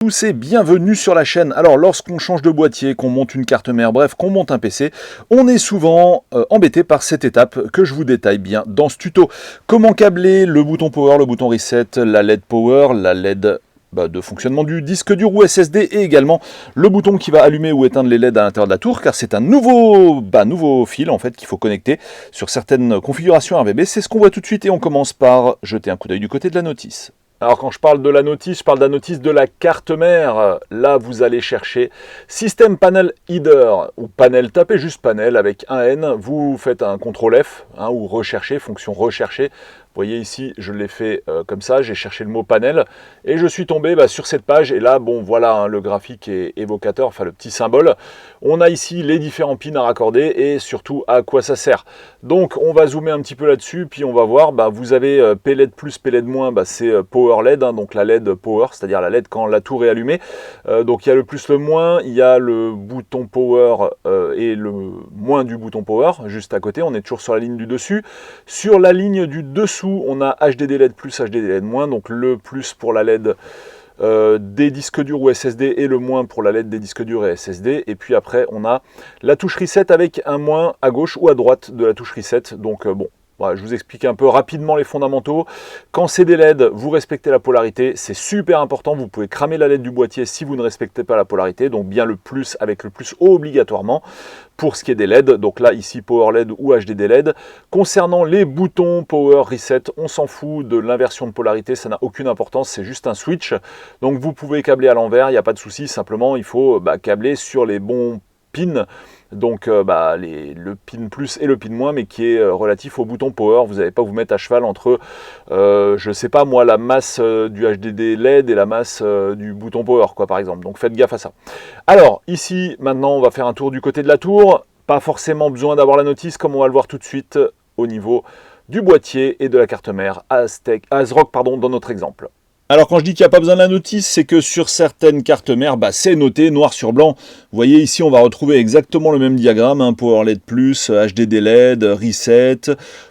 tous et bienvenue sur la chaîne. Alors lorsqu'on change de boîtier, qu'on monte une carte mère, bref qu'on monte un PC, on est souvent embêté par cette étape que je vous détaille bien dans ce tuto. Comment câbler le bouton power, le bouton reset, la LED power, la LED de fonctionnement du disque dur ou SSD et également le bouton qui va allumer ou éteindre les LED à l'intérieur de la tour car c'est un nouveau fil en fait qu'il faut connecter sur certaines configurations RVB. C'est ce qu'on voit tout de suite et on commence par jeter un coup d'œil du côté de la notice. Alors quand je parle de la notice, je parle de la notice de la carte mère. Là, vous allez chercher System Panel Header ou panel, tapez juste panel avec un N. Vous faites un CTRL F ou rechercher, fonction rechercher. Vous voyez ici, je l'ai fait comme ça, j'ai cherché le mot panel et je suis tombé sur cette page. Et là, bon voilà, le graphique est évocateur, enfin le petit symbole. On a ici les différents pins à raccorder et surtout à quoi ça sert. Donc on va zoomer un petit peu là-dessus, puis on va voir, vous avez PLED plus, PLED moins, c'est Power LED, donc la LED Power, c'est-à-dire la LED quand la tour est allumée. Donc il y a le plus, le moins, il y a le bouton Power et le moins du bouton Power, juste à côté, on est toujours sur la ligne du dessus. Sur la ligne du dessous, on a HDD LED plus, HDD LED moins, donc le plus pour la LED des disques durs ou SSD et le moins pour la LED des disques durs et SSD. Et puis après, on a la touche Reset avec un moins à gauche ou à droite de la touche Reset. Donc bon, voilà, je vous explique un peu rapidement les fondamentaux. Quand c'est des LED, vous respectez la polarité, c'est super important. Vous pouvez cramer la LED du boîtier si vous ne respectez pas la polarité. Donc bien le plus avec le plus obligatoirement pour ce qui est des LED. Donc là, ici, Power LED ou HDD LED. Concernant les boutons Power, Reset, on s'en fout de l'inversion de polarité. Ça n'a aucune importance, c'est juste un switch. Donc vous pouvez câbler à l'envers, il n'y a pas de souci. Simplement, il faut câbler sur les bons pins. Donc le pin plus et le pin moins, mais qui est relatif au bouton power. Vous n'allez pas vous mettre à cheval entre, je sais pas moi, la masse du HDD LED et la masse du bouton power, quoi, par exemple. Donc faites gaffe à ça. Alors ici, maintenant, on va faire un tour du côté de la tour. Pas forcément besoin d'avoir la notice, comme on va le voir tout de suite au niveau du boîtier et de la carte mère ASRock, dans notre exemple. Alors quand je dis qu'il n'y a pas besoin de la notice, c'est que sur certaines cartes mères, c'est noté noir sur blanc. Vous voyez ici, on va retrouver exactement le même diagramme, Power LED+, HDD LED, Reset,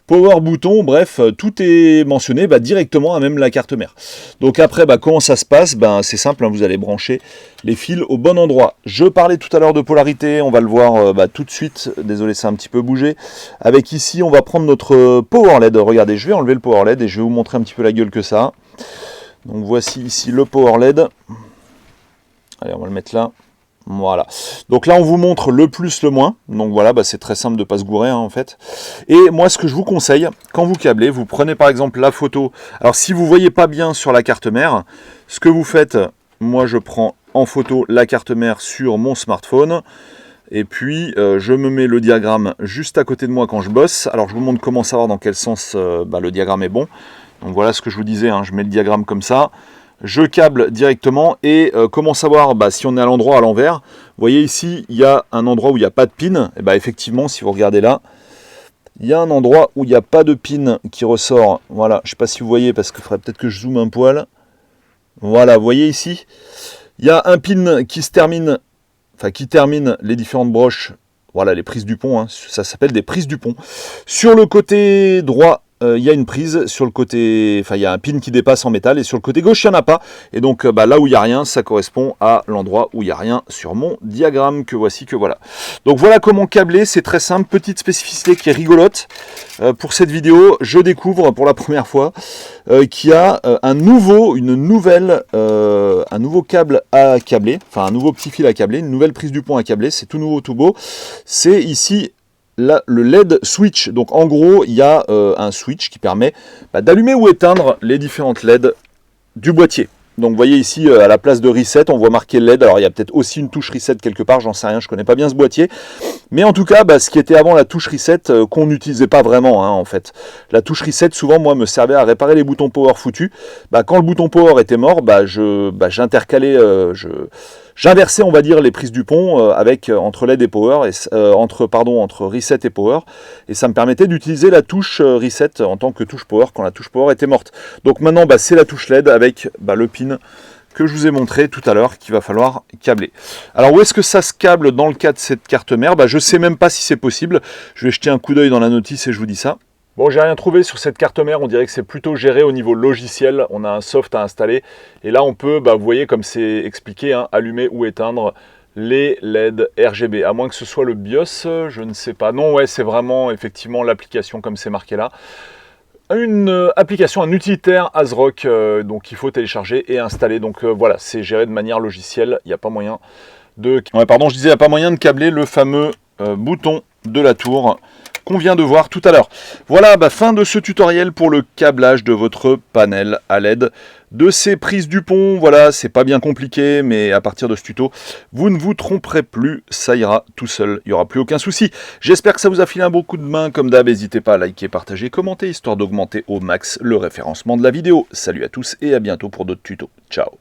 Power bouton, bref, tout est mentionné directement à même la carte mère. Donc après, comment ça se passe? C'est simple, vous allez brancher les fils au bon endroit. Je parlais tout à l'heure de polarité, on va le voir tout de suite. Désolé, c'est un petit peu bougé. Avec ici, on va prendre notre Power LED. Regardez, je vais enlever le Power LED et je vais vous montrer un petit peu la gueule que ça a. Donc voici ici le Power LED. Allez, on va le mettre là. Voilà. Donc là, on vous montre le plus, le moins. Donc voilà, c'est très simple de ne pas se gourer en fait. Et moi, ce que je vous conseille, quand vous câblez, vous prenez par exemple la photo. Alors si vous ne voyez pas bien sur la carte mère, ce que vous faites, moi je prends en photo la carte mère sur mon smartphone. Et puis, je me mets le diagramme juste à côté de moi quand je bosse. Alors je vous montre comment savoir dans quel sens le diagramme est bon. Donc voilà ce que je vous disais, je mets le diagramme comme ça, je câble directement et comment savoir si on est à l'endroit à l'envers. Vous voyez ici, il y a un endroit où il n'y a pas de pin. Et effectivement, si vous regardez là, il y a un endroit où il n'y a pas de pin qui ressort. Voilà, je ne sais pas si vous voyez parce qu'il faudrait peut-être que je zoome un poil. Voilà, vous voyez ici, il y a un pin qui se termine, qui termine les différentes broches. Voilà, les prises du pont, ça s'appelle des prises du pont. Sur le côté droit, il y a une prise, sur le côté, il y a un pin qui dépasse en métal, et sur le côté gauche, il n'y en a pas. Et donc là où il n'y a rien, ça correspond à l'endroit où il n'y a rien sur mon diagramme que voici, que voilà. Donc voilà comment câbler, c'est très simple, petite spécificité qui est rigolote. Pour cette vidéo, je découvre pour la première fois qu'il y a un nouveau câble à câbler, un nouveau petit fil à câbler, une nouvelle prise du pont à câbler, c'est tout nouveau, tout beau. C'est ici là, le LED switch. Donc en gros, il y a un switch qui permet d'allumer ou éteindre les différentes LED du boîtier. Donc vous voyez ici, à la place de Reset, on voit marqué LED. Alors il y a peut-être aussi une touche Reset quelque part, j'en sais rien, je connais pas bien ce boîtier. Mais en tout cas, ce qui était avant la touche Reset, qu'on n'utilisait pas vraiment en fait. La touche Reset, souvent, moi, me servait à réparer les boutons Power foutus. Quand le bouton Power était mort, j'intercalais, j'inversais, on va dire, les prises du pont entre LED et Power, entre Reset et Power, et ça me permettait d'utiliser la touche Reset en tant que touche Power quand la touche Power était morte. Donc maintenant, c'est la touche LED avec le pin que je vous ai montré tout à l'heure qu'il va falloir câbler. Alors où est-ce que ça se câble dans le cas de cette carte mère? Je ne sais même pas si c'est possible. Je vais jeter un coup d'œil dans la notice et je vous dis ça. Bon, j'ai rien trouvé sur cette carte mère, on dirait que c'est plutôt géré au niveau logiciel, on a un soft à installer, et là on peut, vous voyez comme c'est expliqué, hein, allumer ou éteindre les LED RGB, à moins que ce soit le BIOS, je ne sais pas. Non, ouais, c'est vraiment effectivement l'application comme c'est marqué là. Une application, un utilitaire ASRock, donc il faut télécharger et installer, donc voilà, c'est géré de manière logicielle, il n'y a pas moyen de... Ouais, pardon, je disais, il n'y a pas moyen de câbler le fameux bouton de la tour qu'on vient de voir tout à l'heure. Voilà, fin de ce tutoriel pour le câblage de votre panel à LED de ces prises du pont. Voilà, c'est pas bien compliqué, mais à partir de ce tuto, vous ne vous tromperez plus, ça ira tout seul, il n'y aura plus aucun souci. J'espère que ça vous a filé un beau coup de main, comme d'hab, n'hésitez pas à liker, partager, commenter, histoire d'augmenter au max le référencement de la vidéo. Salut à tous et à bientôt pour d'autres tutos. Ciao.